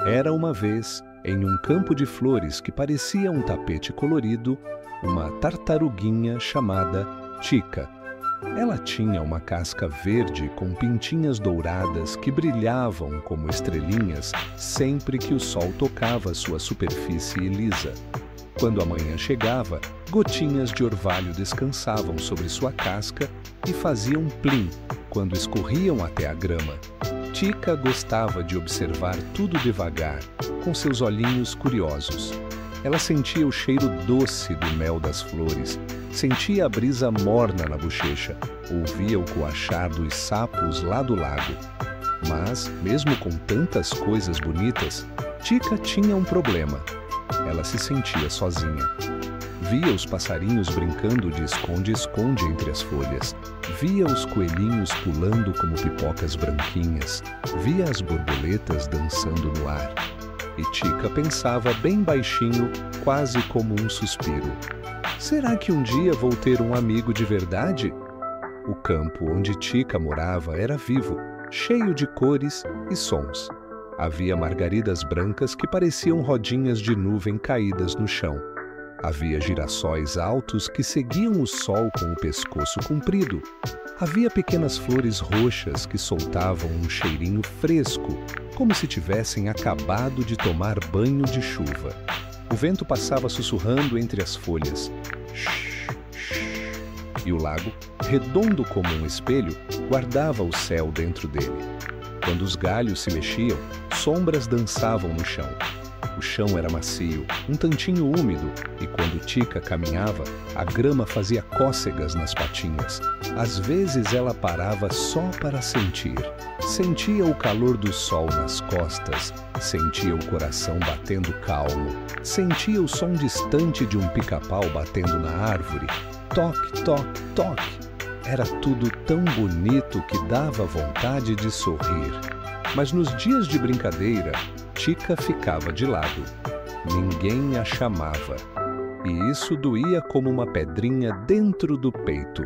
Era uma vez, em um campo de flores que parecia um tapete colorido, uma tartaruguinha chamada Tica. Ela tinha uma casca verde com pintinhas douradas que brilhavam como estrelinhas sempre que o sol tocava sua superfície lisa. Quando a manhã chegava, gotinhas de orvalho descansavam sobre sua casca e faziam plim quando escorriam até a grama. Tica gostava de observar tudo devagar, com seus olhinhos curiosos. Ela sentia o cheiro doce do mel das flores, sentia a brisa morna na bochecha, ouvia o coachar dos sapos lá do lago. Mas, mesmo com tantas coisas bonitas, Tica tinha um problema. Ela se sentia sozinha. Via os passarinhos brincando de esconde-esconde entre as folhas. Via os coelhinhos pulando como pipocas branquinhas. Via as borboletas dançando no ar. E Tica pensava bem baixinho, quase como um suspiro. Será que um dia vou ter um amigo de verdade? O campo onde Tica morava era vivo, cheio de cores e sons. Havia margaridas brancas que pareciam rodinhas de nuvem caídas no chão. Havia girassóis altos que seguiam o sol com o pescoço comprido. Havia pequenas flores roxas que soltavam um cheirinho fresco, como se tivessem acabado de tomar banho de chuva. O vento passava sussurrando entre as folhas. Shh, shh. E o lago, redondo como um espelho, guardava o céu dentro dele. Quando os galhos se mexiam, sombras dançavam no chão. O chão era macio, um tantinho úmido, e quando Tica caminhava, a grama fazia cócegas nas patinhas. Às vezes ela parava só para sentir. Sentia o calor do sol nas costas, sentia o coração batendo calmo, sentia o som distante de um pica-pau batendo na árvore. Toque, toque, toque. Era tudo tão bonito que dava vontade de sorrir. Mas nos dias de brincadeira, Tica ficava de lado. Ninguém a chamava. E isso doía como uma pedrinha dentro do peito.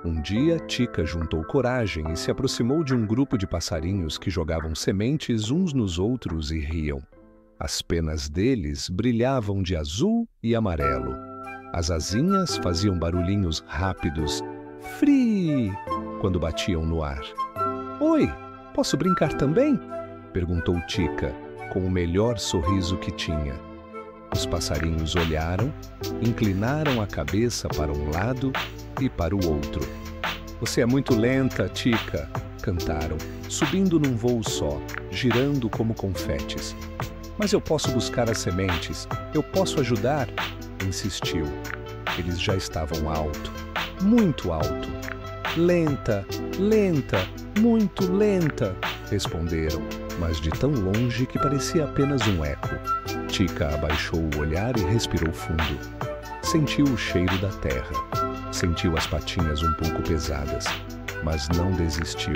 Um dia, Tica juntou coragem e se aproximou de um grupo de passarinhos que jogavam sementes uns nos outros e riam. As penas deles brilhavam de azul e amarelo. As asinhas faziam barulhinhos rápidos, free, quando batiam no ar. Oi, posso brincar também? Perguntou Tica, com o melhor sorriso que tinha. Os passarinhos olharam, inclinaram a cabeça para um lado e para o outro. Você é muito lenta, Tica, cantaram, subindo num voo só, girando como confetes. Mas eu posso buscar as sementes, eu posso ajudar, insistiu. Eles já estavam alto, muito alto. Lenta, lenta, muito lenta, responderam, mas de tão longe que parecia apenas um eco. Tica abaixou o olhar e respirou fundo. Sentiu o cheiro da terra. Sentiu as patinhas um pouco pesadas, mas não desistiu.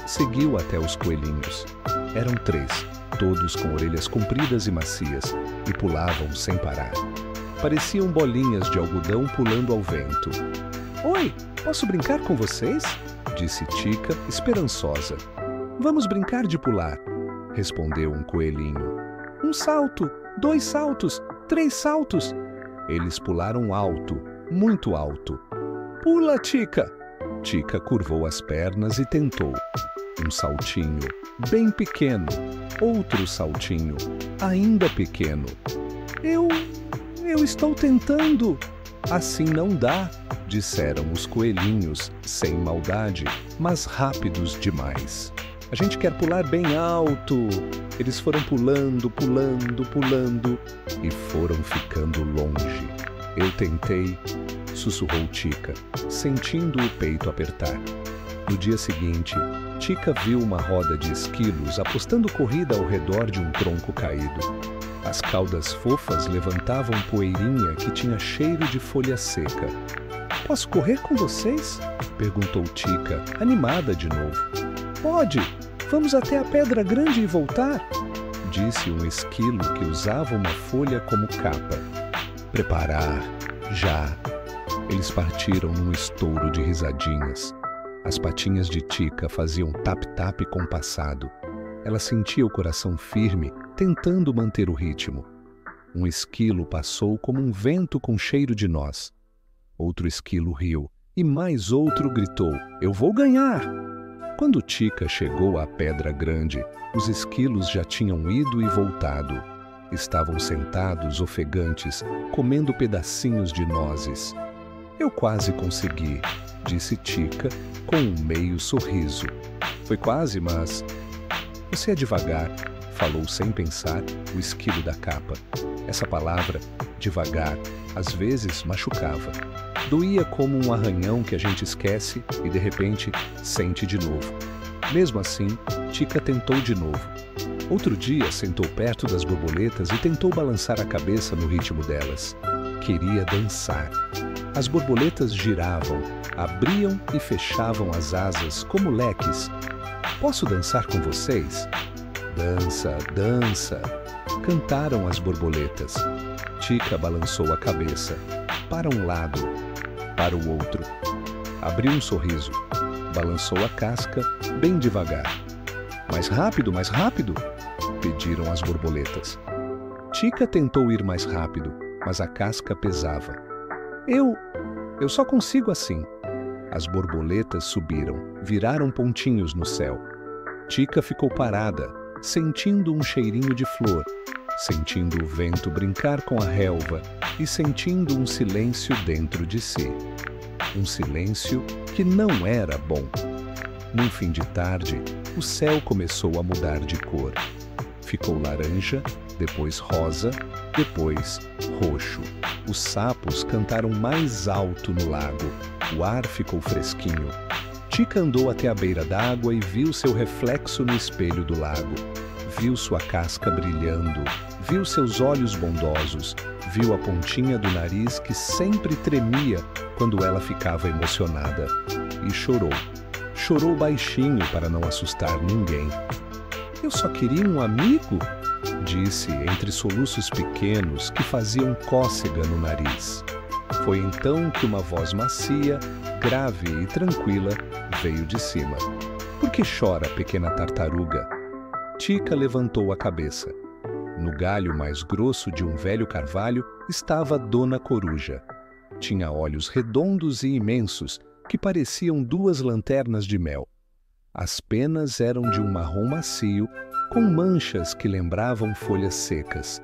Seguiu até os coelhinhos. Eram 3, todos com orelhas compridas e macias, e pulavam sem parar. Pareciam bolinhas de algodão pulando ao vento. Oi, posso brincar com vocês? Disse Tica, esperançosa. Vamos brincar de pular, respondeu um coelhinho. 1 salto, 2 saltos, 3 saltos. Eles pularam alto, muito alto. Pula, Tica! Tica curvou as pernas e tentou. Um saltinho, bem pequeno. Outro saltinho, ainda pequeno. Eu estou tentando. Assim não dá, disseram os coelhinhos, sem maldade, mas rápidos demais. A gente quer pular bem alto. Eles foram pulando, pulando, pulando e foram ficando longe. Eu tentei, sussurrou Tica, sentindo o peito apertar. No dia seguinte, Tica viu uma roda de esquilos apostando corrida ao redor de um tronco caído. As caudas fofas levantavam poeirinha que tinha cheiro de folha seca. Posso correr com vocês? Perguntou Tica, animada de novo. Pode! Vamos até a pedra grande e voltar? Disse um esquilo que usava uma folha como capa. Preparar, já! Eles partiram num estouro de risadinhas. As patinhas de Tica faziam tap-tap compassado. Ela sentia o coração firme, tentando manter o ritmo. Um esquilo passou como um vento com cheiro de noz. Outro esquilo riu, e mais outro gritou: "Eu vou ganhar!" Quando Tica chegou à pedra grande, os esquilos já tinham ido e voltado. Estavam sentados, ofegantes, comendo pedacinhos de nozes. "Eu quase consegui", disse Tica, com um meio sorriso. "Foi quase, mas..." "Você é devagar", falou sem pensar o esquilo da capa. Essa palavra, devagar, às vezes machucava. Doía como um arranhão que a gente esquece e, de repente, sente de novo. Mesmo assim, Tica tentou de novo. Outro dia, sentou perto das borboletas e tentou balançar a cabeça no ritmo delas. Queria dançar. As borboletas giravam, abriam e fechavam as asas como leques. "Posso dançar com vocês?" "Dança, dança!" cantaram as borboletas. Tica balançou a cabeça, para um lado, para o outro. Abriu um sorriso, balançou a casca bem devagar. Mais rápido!" pediram as borboletas. Tica tentou ir mais rápido, mas a casca pesava. Eu só consigo assim." As borboletas subiram, viraram pontinhos no céu. Tica ficou parada, sentindo um cheirinho de flor, sentindo o vento brincar com a relva e sentindo um silêncio dentro de si. Um silêncio que não era bom. Num fim de tarde, o céu começou a mudar de cor. Ficou laranja, depois rosa, depois roxo. Os sapos cantaram mais alto no lago. O ar ficou fresquinho. Tica andou até a beira d'água e viu seu reflexo no espelho do lago. Viu sua casca brilhando, viu seus olhos bondosos, viu a pontinha do nariz que sempre tremia quando ela ficava emocionada. E chorou. Chorou baixinho para não assustar ninguém. "Eu só queria um amigo", disse entre soluços pequenos que faziam cócega no nariz. Foi então que uma voz macia, grave e tranquila veio de cima. "Por que chora, pequena tartaruga?" Tica levantou a cabeça. No galho mais grosso de um velho carvalho estava Dona Coruja. Tinha olhos redondos e imensos que pareciam duas lanternas de mel. As penas eram de um marrom macio, com manchas que lembravam folhas secas.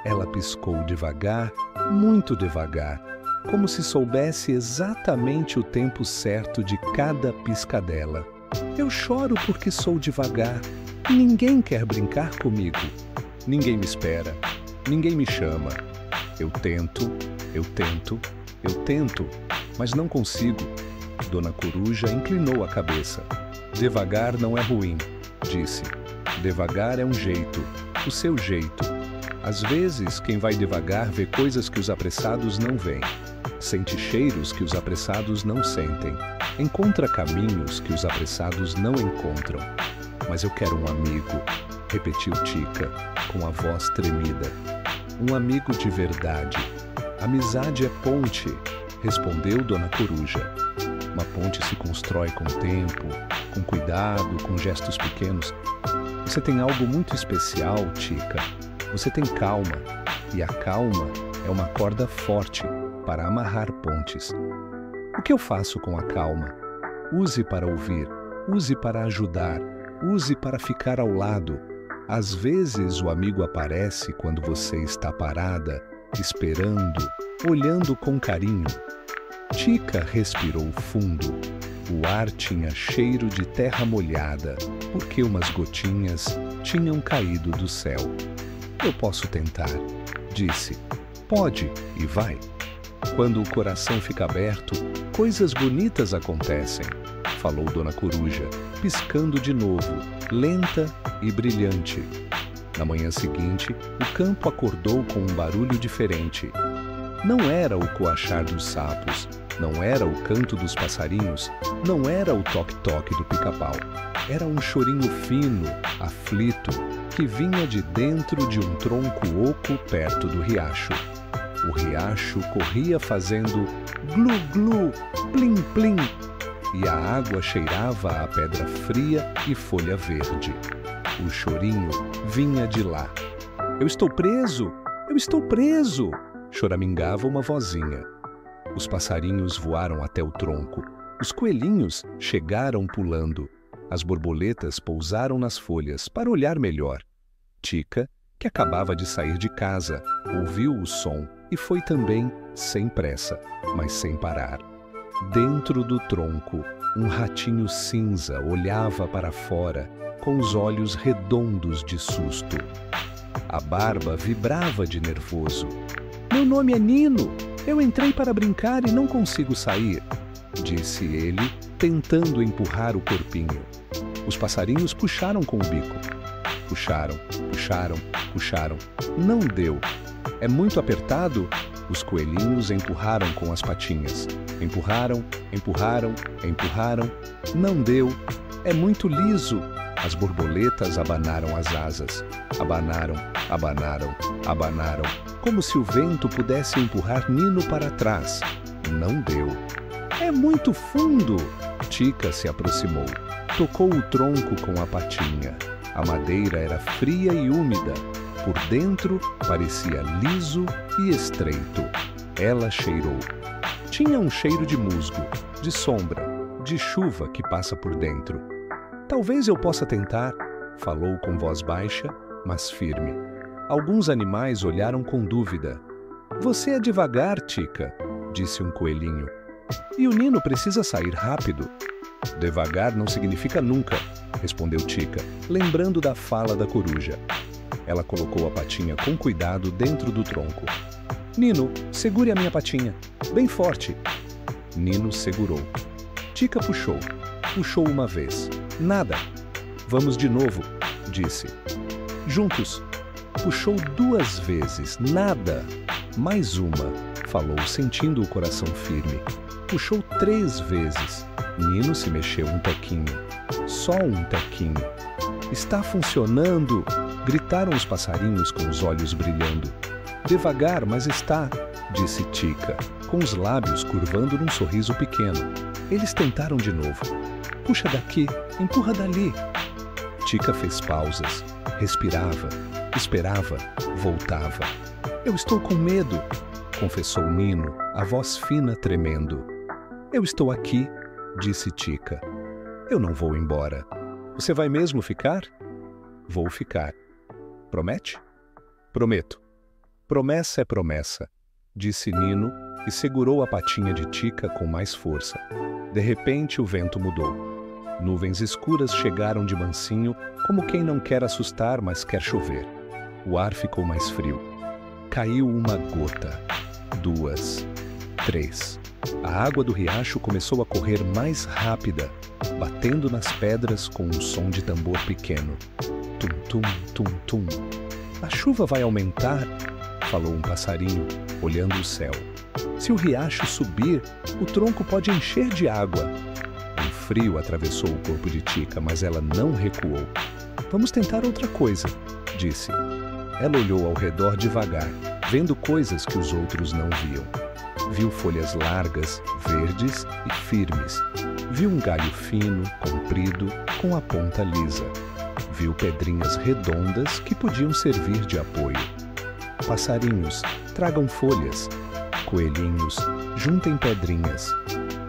Ela piscou devagar, muito devagar, como se soubesse exatamente o tempo certo de cada piscadela. "Eu choro porque sou devagar. Ninguém quer brincar comigo. Ninguém me espera. Ninguém me chama. Eu tento, mas não consigo." Dona Coruja inclinou a cabeça. "Devagar não é ruim", disse. "Devagar é um jeito, o seu jeito. Às vezes, quem vai devagar vê coisas que os apressados não veem. Sente cheiros que os apressados não sentem. Encontra caminhos que os apressados não encontram. Mas eu quero um amigo", repetiu Tica, com a voz tremida. "Um amigo de verdade. Amizade é ponte", respondeu Dona Coruja. "Uma ponte se constrói com tempo, com cuidado, com gestos pequenos. Você tem algo muito especial, Tica. Você tem calma, e a calma é uma corda forte para amarrar pontes. O que eu faço com a calma? Use para ouvir, use para ajudar, use para ficar ao lado. Às vezes o amigo aparece quando você está parada, esperando, olhando com carinho." Tica respirou fundo. O ar tinha cheiro de terra molhada, porque umas gotinhas tinham caído do céu. "Eu posso tentar", disse. "Pode e vai. Quando o coração fica aberto, coisas bonitas acontecem", falou Dona Coruja, piscando de novo, lenta e brilhante. Na manhã seguinte, o campo acordou com um barulho diferente. Não era o coachar dos sapos, não era o canto dos passarinhos, não era o toque-toque do pica-pau. Era um chorinho fino, aflito, que vinha de dentro de um tronco oco perto do riacho. O riacho corria fazendo glu-glu, plim-plim, e a água cheirava a pedra fria e folha verde. O chorinho vinha de lá. Eu estou preso! Eu estou preso! Choramingava uma vozinha. Os passarinhos voaram até o tronco. Os coelhinhos chegaram pulando. As borboletas pousaram nas folhas para olhar melhor. Tica, que acabava de sair de casa, ouviu o som e foi também, sem pressa, mas sem parar. Dentro do tronco, um ratinho cinza olhava para fora, com os olhos redondos de susto. A barba vibrava de nervoso. Meu nome é Nino. Eu entrei para brincar e não consigo sair, disse ele, tentando empurrar o corpinho. Os passarinhos puxaram com o bico. Puxaram, puxaram, puxaram. Não deu. É muito apertado? Os coelhinhos empurraram com as patinhas. Empurraram, empurraram, empurraram. Não deu. É muito liso. As borboletas abanaram as asas. Abanaram, abanaram, abanaram, como se o vento pudesse empurrar Nino para trás. Não deu. É muito fundo. Tica se aproximou. Tocou o tronco com a patinha. A madeira era fria e úmida. Por dentro, parecia liso e estreito. Ela cheirou. Tinha um cheiro de musgo, de sombra, de chuva que passa por dentro. Talvez eu possa tentar, falou com voz baixa, mas firme. Alguns animais olharam com dúvida. Você é devagar, Tica, disse um coelhinho. E o Nino precisa sair rápido. Devagar não significa nunca, respondeu Tica, lembrando da fala da coruja. Ela colocou a patinha com cuidado dentro do tronco. Nino, segure a minha patinha, bem forte. Nino segurou. Tica puxou. Puxou uma vez. Nada. Vamos de novo, disse. Juntos. Puxou 2 vezes. Nada. Mais uma, falou, sentindo o coração firme. Puxou 3 vezes. Nino se mexeu um tequinho. Só um tequinho. Está funcionando! Gritaram os passarinhos com os olhos brilhando. Devagar, mas está, disse Tica, com os lábios curvando num sorriso pequeno. Eles tentaram de novo. Puxa daqui, empurra dali. Tica fez pausas, respirava, esperava, voltava. Eu estou com medo, confessou Nino, a voz fina tremendo. Eu estou aqui, disse Tica. Eu não vou embora. Você vai mesmo ficar? Vou ficar. Promete? Prometo. Promessa é promessa, disse Nino e segurou a patinha de Tica com mais força. De repente o vento mudou. Nuvens escuras chegaram de mansinho, como quem não quer assustar, mas quer chover. O ar ficou mais frio. Caiu uma gota, 2, 3. A água do riacho começou a correr mais rápida, batendo nas pedras com um som de tambor pequeno. Tum, tum, tum, tum. A chuva vai aumentar, falou um passarinho, olhando o céu. Se o riacho subir, o tronco pode encher de água. Um frio atravessou o corpo de Tica, mas ela não recuou. Vamos tentar outra coisa, disse. Ela olhou ao redor devagar, vendo coisas que os outros não viam. Viu folhas largas, verdes e firmes. Viu um galho fino, comprido, com a ponta lisa. Viu pedrinhas redondas que podiam servir de apoio. Passarinhos, tragam folhas. Coelhinhos, juntem pedrinhas.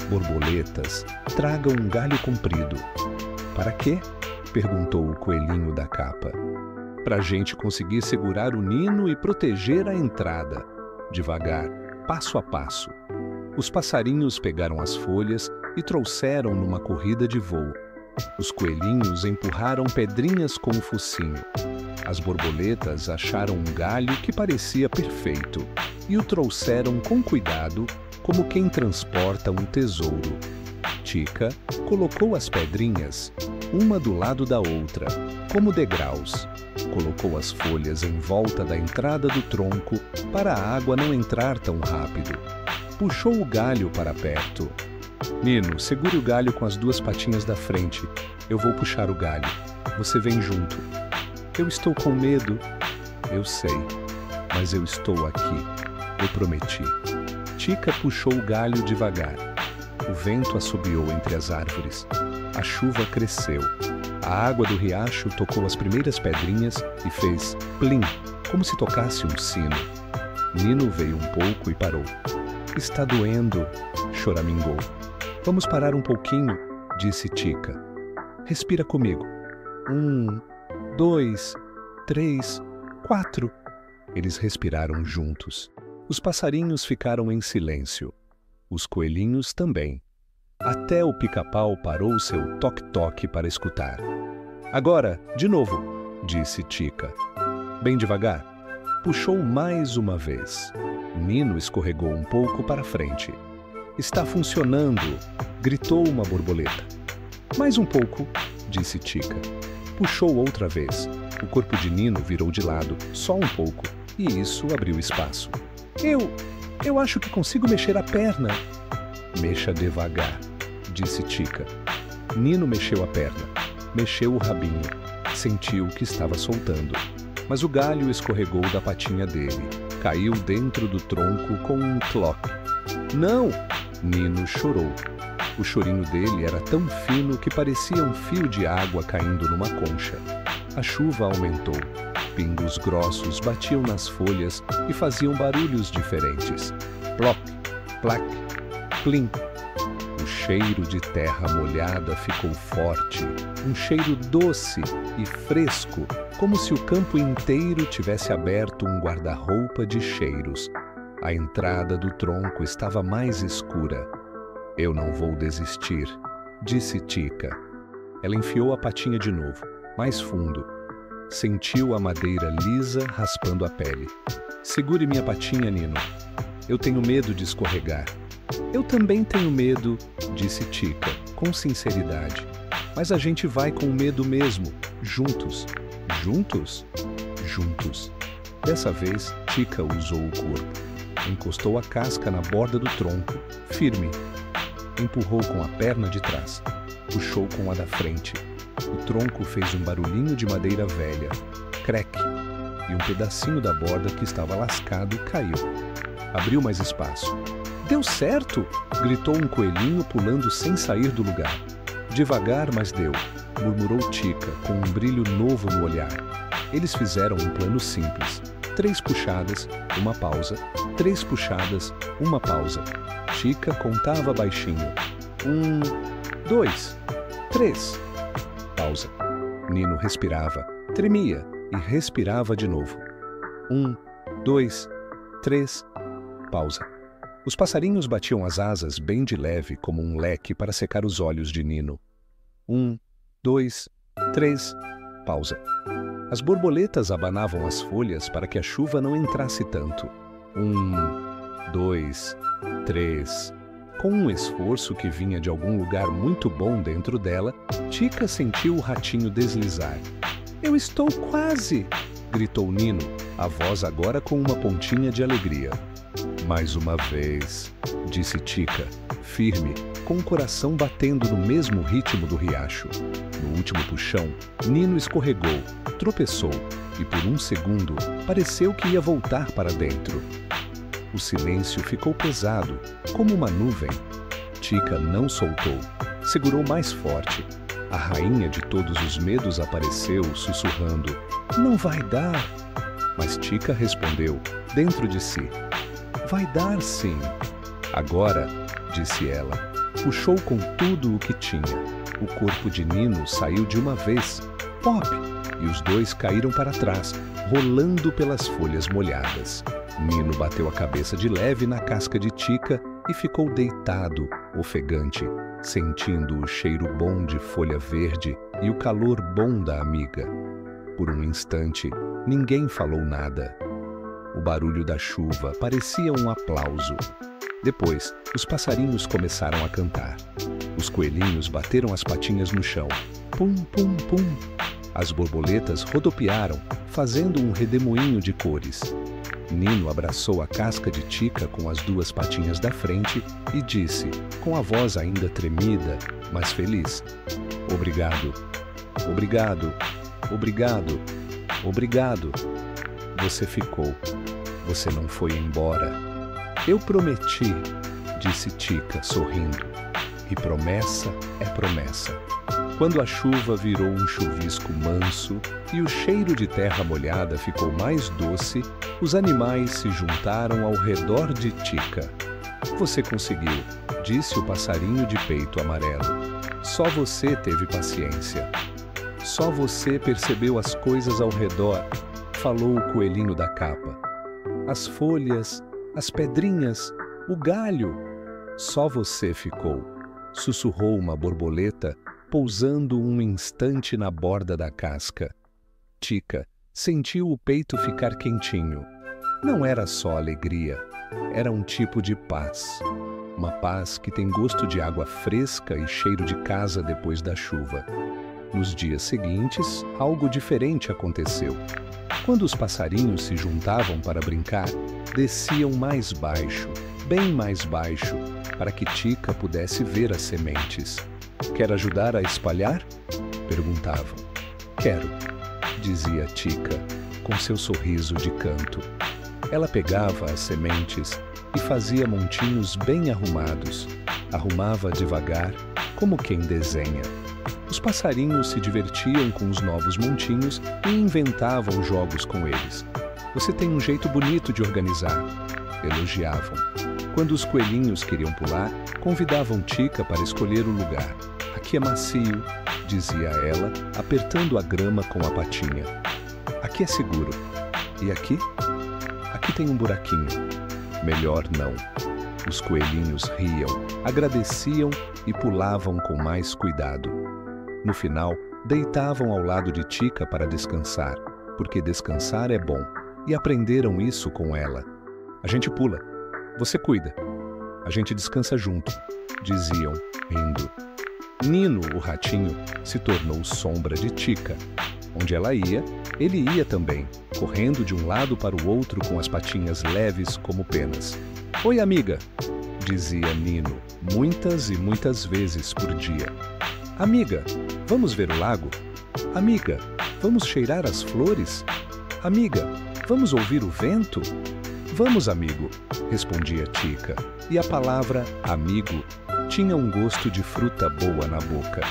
Borboletas, tragam um galho comprido. Para quê? Perguntou o coelhinho da capa. Para a gente conseguir segurar o Nino e proteger a entrada. Devagar, passo a passo. Os passarinhos pegaram as folhas e trouxeram numa corrida de voo. Os coelhinhos empurraram pedrinhas com o focinho. As borboletas acharam um galho que parecia perfeito e o trouxeram com cuidado, como quem transporta um tesouro. Tica colocou as pedrinhas, uma do lado da outra, como degraus. Colocou as folhas em volta da entrada do tronco para a água não entrar tão rápido. Puxou o galho para perto. Nino, segure o galho com as 2 patinhas da frente. Eu vou puxar o galho. Você vem junto. Eu estou com medo. Eu sei, mas eu estou aqui. Eu prometi. Tica puxou o galho devagar. O vento assobiou entre as árvores. A chuva cresceu. A A água do riacho tocou as primeiras pedrinhas e fez plim, como se tocasse um sino. Nino veio um pouco e parou. Está doendo, choramingou. Vamos parar um pouquinho, disse Tica. Respira comigo. 1, 2, 3, 4. Eles respiraram juntos. Os passarinhos ficaram em silêncio. Os coelhinhos também. Até o pica-pau parou seu toque-toque para escutar. Agora, de novo, disse Tica. Bem devagar. Puxou mais uma vez. Nino escorregou um pouco para frente. Está funcionando, gritou uma borboleta. Mais um pouco, disse Tica. Puxou outra vez. O corpo de Nino virou de lado, só um pouco, e isso abriu espaço. Eu acho que consigo mexer a perna. Mexa devagar, disse Tica. Nino mexeu a perna, mexeu o rabinho, sentiu que estava soltando. Mas o galho escorregou da patinha dele, caiu dentro do tronco com um cloc. Não! Nino chorou. O chorinho dele era tão fino que parecia um fio de água caindo numa concha. A chuva aumentou. Pingos grossos batiam nas folhas e faziam barulhos diferentes. Ploc, plac, plim. O cheiro de terra molhada ficou forte, um cheiro doce e fresco, como se o campo inteiro tivesse aberto um guarda-roupa de cheiros. A entrada do tronco estava mais escura. Eu não vou desistir, disse Tica. Ela enfiou a patinha de novo, mais fundo. Sentiu a madeira lisa raspando a pele. Segure minha patinha, Nino. Eu tenho medo de escorregar. Eu também tenho medo, disse Tica, com sinceridade. Mas a gente vai com medo mesmo, juntos. Juntos? Juntos. Dessa vez, Tica usou o corpo. Encostou a casca na borda do tronco, firme. Empurrou com a perna de trás. Puxou com a da frente. O tronco fez um barulhinho de madeira velha. Crec! E um pedacinho da borda que estava lascado caiu. Abriu mais espaço. Deu certo! Gritou um coelhinho pulando sem sair do lugar. Devagar, mas deu, murmurou Tica com um brilho novo no olhar. Eles fizeram um plano simples. 3 puxadas, uma pausa. 3 puxadas, uma pausa. Tica contava baixinho. 1, 2, 3. Pausa. Nino respirava, tremia e respirava de novo. 1, 2, 3. Pausa. Os passarinhos batiam as asas bem de leve como um leque para secar os olhos de Nino. 1, 2, 3. Pausa. As borboletas abanavam as folhas para que a chuva não entrasse tanto. 1, 2, 3. Com um esforço que vinha de algum lugar muito bom dentro dela, Tica sentiu o ratinho deslizar. Eu estou quase! Gritou Nino, a voz agora com uma pontinha de alegria. Mais uma vez, disse Tica, firme, com o coração batendo no mesmo ritmo do riacho. No último puxão, Nino escorregou, tropeçou e por um segundo pareceu que ia voltar para dentro. O silêncio ficou pesado, como uma nuvem. Tica não soltou, segurou mais forte. A rainha de todos os medos apareceu, sussurrando, não vai dar. Mas Tica respondeu, dentro de si, vai dar sim. Agora, disse ela, puxou com tudo o que tinha. O corpo de Nino saiu de uma vez, pop, e os dois caíram para trás, rolando pelas folhas molhadas. Nino bateu a cabeça de leve na casca de Tica e ficou deitado, ofegante, sentindo o cheiro bom de folha verde e o calor bom da amiga. Por um instante, ninguém falou nada. O barulho da chuva parecia um aplauso. Depois, os passarinhos começaram a cantar. Os coelhinhos bateram as patinhas no chão. Pum, pum, pum. As borboletas rodopiaram, fazendo um redemoinho de cores. Nino abraçou a casca de Tica com as 2 patinhas da frente e disse, com a voz ainda tremida, mas feliz, obrigado, obrigado, obrigado, obrigado. Você ficou. Você não foi embora. Eu prometi, disse Tica, sorrindo. E promessa é promessa. Quando a chuva virou um chuvisco manso e o cheiro de terra molhada ficou mais doce, os animais se juntaram ao redor de Tica. "Você conseguiu", disse o passarinho de peito amarelo. "Só você teve paciência. Só você percebeu as coisas ao redor", falou o coelhinho da capa. "As folhas, as pedrinhas, o galho. Só você ficou", sussurrou uma borboleta, pousando um instante na borda da casca. Tica sentiu o peito ficar quentinho. Não era só alegria, era um tipo de paz. Uma paz que tem gosto de água fresca e cheiro de casa depois da chuva. Nos dias seguintes, algo diferente aconteceu. Quando os passarinhos se juntavam para brincar, desciam mais baixo, bem mais baixo, para que Tica pudesse ver as sementes. "Quer ajudar a espalhar?" perguntavam. "Quero", dizia Tica, com seu sorriso de canto. Ela pegava as sementes e fazia montinhos bem arrumados. Arrumava devagar, como quem desenha. Os passarinhos se divertiam com os novos montinhos e inventavam jogos com eles. "Você tem um jeito bonito de organizar", elogiavam. Quando os coelhinhos queriam pular, convidavam Tica para escolher o lugar. "Aqui é macio", dizia ela, apertando a grama com a patinha. "Aqui é seguro. E aqui? Aqui tem um buraquinho." "Melhor não." Os coelhinhos riam, agradeciam e pulavam com mais cuidado. No final, deitavam ao lado de Tica para descansar, porque descansar é bom, e aprenderam isso com ela. "A gente pula. Você cuida. A gente descansa junto", diziam, rindo. Nino, o ratinho, se tornou sombra de Tica. Onde ela ia, ele ia também, correndo de um lado para o outro com as patinhas leves como penas. "Oi, amiga", dizia Nino, muitas e muitas vezes por dia. "Amiga, vamos ver o lago? Amiga, vamos cheirar as flores? Amiga, vamos ouvir o vento?" "Vamos, amigo", respondia Tica, e a palavra amigo tinha um gosto de fruta boa na boca.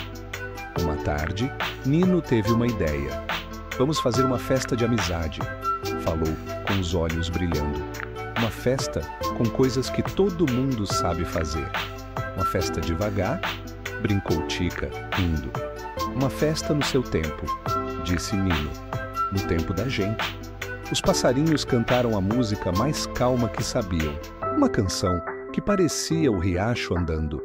Uma tarde, Nino teve uma ideia. "Vamos fazer uma festa de amizade", falou, com os olhos brilhando. "Uma festa com coisas que todo mundo sabe fazer." "Uma festa devagar?", brincou Tica, rindo. "Uma festa no seu tempo", disse Nino. "No tempo da gente." Os passarinhos cantaram a música mais calma que sabiam, uma canção que parecia o riacho andando.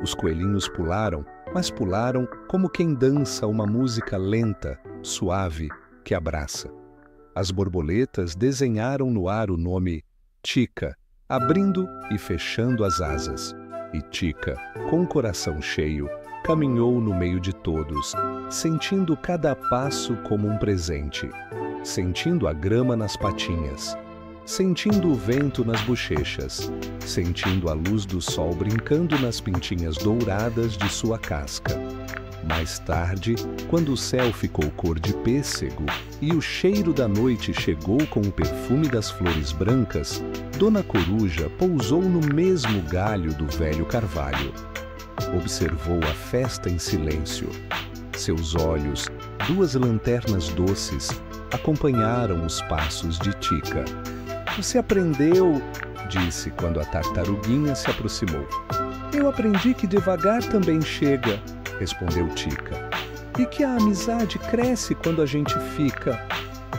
Os coelhinhos pularam, mas pularam como quem dança uma música lenta, suave, que abraça. As borboletas desenharam no ar o nome Tica, abrindo e fechando as asas. E Tica, com o coração cheio, caminhou no meio de todos, sentindo cada passo como um presente, sentindo a grama nas patinhas, sentindo o vento nas bochechas, sentindo a luz do sol brincando nas pintinhas douradas de sua casca. Mais tarde, quando o céu ficou cor de pêssego e o cheiro da noite chegou com o perfume das flores brancas, Dona Coruja pousou no mesmo galho do velho carvalho. Observou a festa em silêncio. Seus olhos, duas lanternas doces, acompanharam os passos de Tica. "Você aprendeu", disse quando a tartaruguinha se aproximou. "Eu aprendi que devagar também chega", respondeu Tica. "E que a amizade cresce quando a gente fica."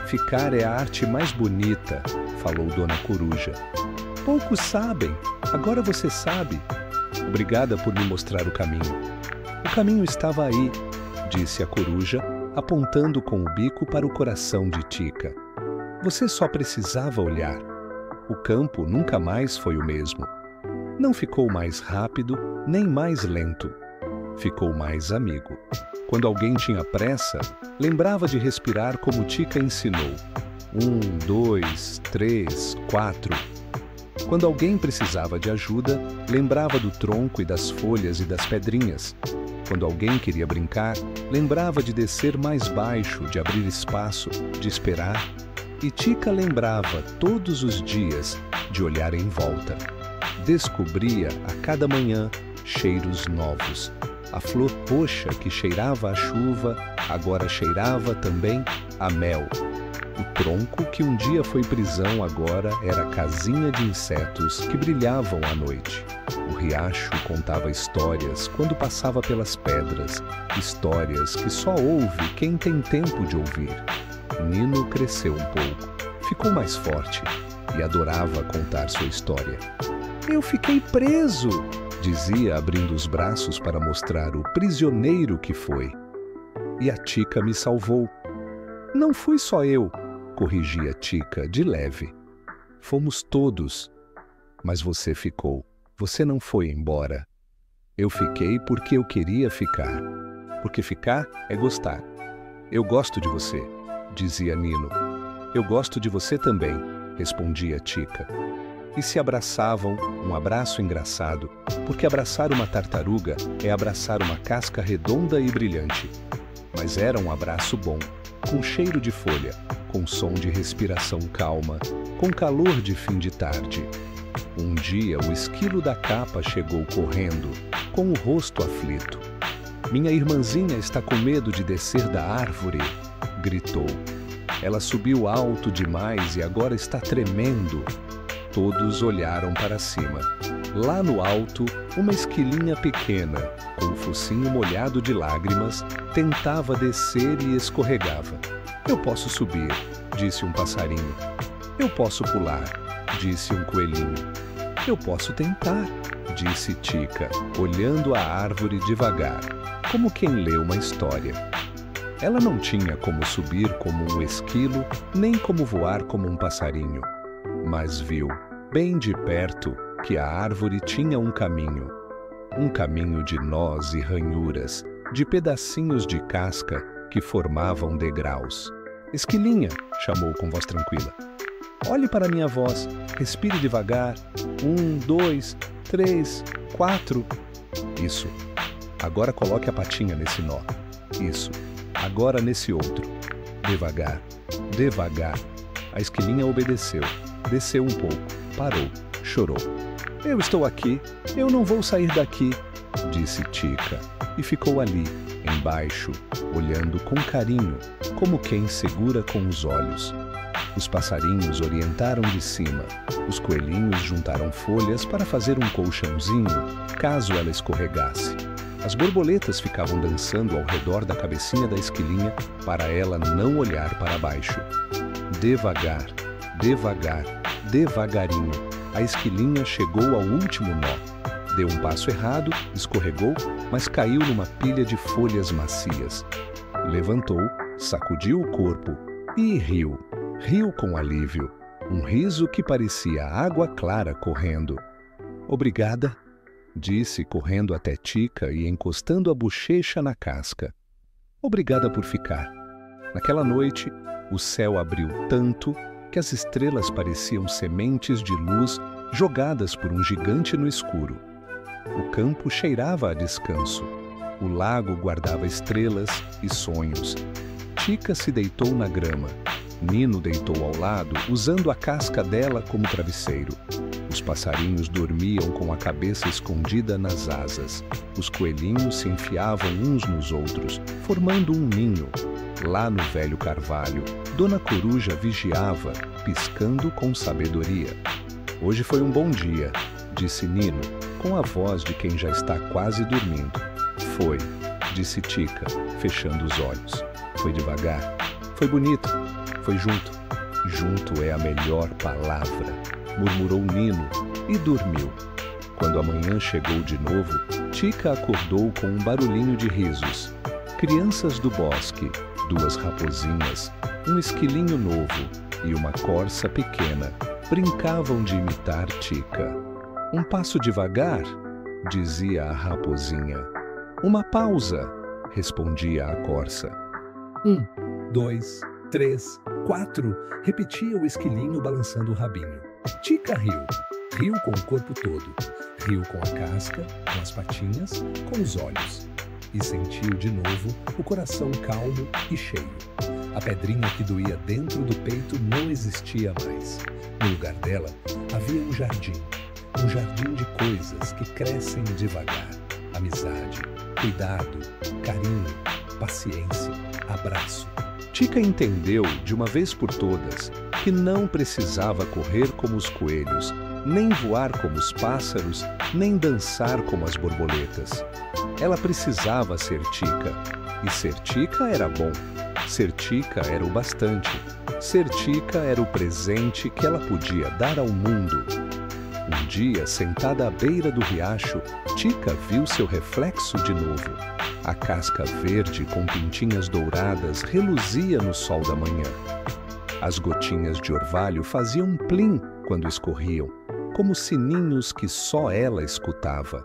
"Ficar é a arte mais bonita", falou Dona Coruja. "Poucos sabem, agora você sabe. Obrigada por me mostrar o caminho." "O caminho estava aí", disse a coruja, apontando com o bico para o coração de Tica. "Você só precisava olhar." O campo nunca mais foi o mesmo. Não ficou mais rápido, nem mais lento. Ficou mais amigo. Quando alguém tinha pressa, lembrava de respirar como Tica ensinou. 1, 2, 3, 4. Quando alguém precisava de ajuda, lembrava do tronco e das folhas e das pedrinhas. Quando alguém queria brincar, lembrava de descer mais baixo, de abrir espaço, de esperar. E Tica lembrava todos os dias de olhar em volta. Descobria a cada manhã cheiros novos. A flor roxa que cheirava a chuva, agora cheirava também a mel. O tronco que um dia foi prisão agora era casinha de insetos que brilhavam à noite. O riacho contava histórias quando passava pelas pedras, histórias que só ouve quem tem tempo de ouvir. Nino cresceu um pouco, ficou mais forte e adorava contar sua história. "Eu fiquei preso", dizia abrindo os braços para mostrar o prisioneiro que foi. "E a Tica me salvou." "Não fui só eu", corrigia Tica de leve. "Fomos todos. Mas você ficou. Você não foi embora." "Eu fiquei porque eu queria ficar. Porque ficar é gostar." "Eu gosto de você", dizia Nino. "Eu gosto de você também", respondia Tica. E se abraçavam, um abraço engraçado, porque abraçar uma tartaruga é abraçar uma casca redonda e brilhante. Mas era um abraço bom, com cheiro de folha, com som de respiração calma, com calor de fim de tarde. Um dia o esquilo da capa chegou correndo, com o rosto aflito. "Minha irmãzinha está com medo de descer da árvore", gritou. "Ela subiu alto demais e agora está tremendo." Todos olharam para cima. Lá no alto, uma esquilinha pequena, com o focinho molhado de lágrimas, tentava descer e escorregava. "Eu posso subir", disse um passarinho. "Eu posso pular", disse um coelhinho. "Eu posso tentar", disse Tica, olhando a árvore devagar, como quem lê uma história. Ela não tinha como subir como um esquilo, nem como voar como um passarinho, mas viu, bem de perto, que a árvore tinha um caminho de nós e ranhuras, de pedacinhos de casca que formavam degraus. "Esquilinha", chamou com voz tranquila, "olhe para minha voz, respire devagar. 1, 2, 3, 4. Isso. Agora coloque a patinha nesse nó. Isso. Agora nesse outro. Devagar, devagar." A esquilinha obedeceu, desceu um pouco, parou, chorou. "Eu estou aqui, eu não vou sair daqui", disse Tica, e ficou ali, embaixo, olhando com carinho, como quem segura com os olhos. Os passarinhos orientaram de cima, os coelhinhos juntaram folhas para fazer um colchãozinho, caso ela escorregasse. As borboletas ficavam dançando ao redor da cabecinha da esquilinha para ela não olhar para baixo. Devagar, devagar, devagarinho, a esquilinha chegou ao último nó. Deu um passo errado, escorregou, mas caiu numa pilha de folhas macias. Levantou, sacudiu o corpo e riu. Riu com alívio, um riso que parecia água clara correndo. "Obrigada", disse correndo até Tica e encostando a bochecha na casca. "Obrigada por ficar." Naquela noite, o céu abriu tanto que as estrelas pareciam sementes de luz jogadas por um gigante no escuro. O campo cheirava a descanso. O lago guardava estrelas e sonhos. Tica se deitou na grama. Nino deitou ao lado, usando a casca dela como travesseiro. Os passarinhos dormiam com a cabeça escondida nas asas. Os coelhinhos se enfiavam uns nos outros, formando um ninho. Lá no velho carvalho, Dona Coruja vigiava, piscando com sabedoria. "Hoje foi um bom dia", disse Nino, com a voz de quem já está quase dormindo. "Foi", disse Tica, fechando os olhos. "Foi devagar. Foi bonito. Foi junto." "Junto é a melhor palavra", murmurou Nino e dormiu. Quando a manhã chegou de novo, Tica acordou com um barulhinho de risos. Crianças do bosque, 2 raposinhas, um esquilinho novo e uma corça pequena brincavam de imitar Tica. "Um passo devagar", dizia a raposinha. "Uma pausa", respondia a corça. 1, 2, 3, 4, repetia o esquilinho balançando o rabinho. Tica riu. Riu com o corpo todo. Riu com a casca, com as patinhas, com os olhos. E sentiu de novo o coração calmo e cheio. A pedrinha que doía dentro do peito não existia mais. No lugar dela havia um jardim de coisas que crescem devagar. Amizade, Cuidado, carinho, paciência, abraço. Tica entendeu, de uma vez por todas, que não precisava correr como os coelhos, nem voar como os pássaros, nem dançar como as borboletas. Ela precisava ser Tica, e ser Tica era bom. Ser Tica era o bastante. Ser Tica era o presente que ela podia dar ao mundo. Um dia, sentada à beira do riacho, Tica viu seu reflexo de novo. A casca verde com pintinhas douradas reluzia no sol da manhã. As gotinhas de orvalho faziam um plim quando escorriam, como sininhos que só ela escutava.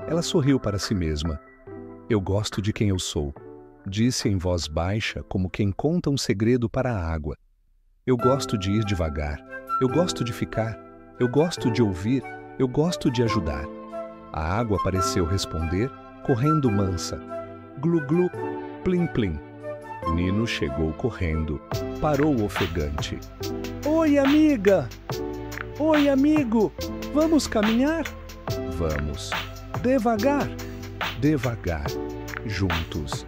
Ela sorriu para si mesma. Eu gosto de quem eu sou, disse em voz baixa, como quem conta um segredo para a água. Eu gosto de ir devagar, eu gosto de ficar, eu gosto de ouvir, eu gosto de ajudar. A água pareceu responder, correndo mansa. Glu glu, plim plim. Nino chegou correndo, parou ofegante. Oi, amiga! Oi, amigo! Vamos caminhar? Vamos. Devagar, devagar, juntos.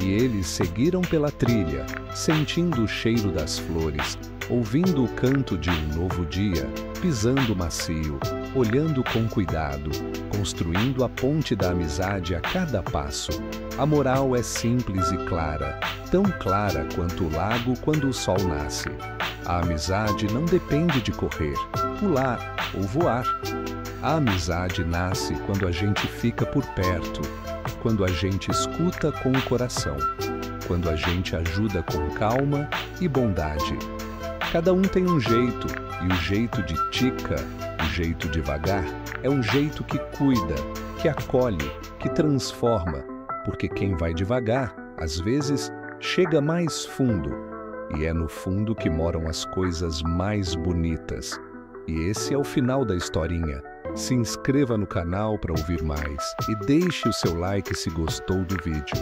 E eles seguiram pela trilha, sentindo o cheiro das flores, ouvindo o canto de um novo dia, pisando macio, olhando com cuidado, construindo a ponte da amizade a cada passo. A moral é simples e clara, tão clara quanto o lago quando o sol nasce. A amizade não depende de correr, pular ou voar. A amizade nasce quando a gente fica por perto, quando a gente escuta com o coração, quando a gente ajuda com calma e bondade. Cada um tem um jeito, e o jeito de Tica, o jeito devagar, é um jeito que cuida, que acolhe, que transforma, porque quem vai devagar, às vezes, chega mais fundo, e é no fundo que moram as coisas mais bonitas. E esse é o final da historinha. Se inscreva no canal para ouvir mais e deixe o seu like se gostou do vídeo.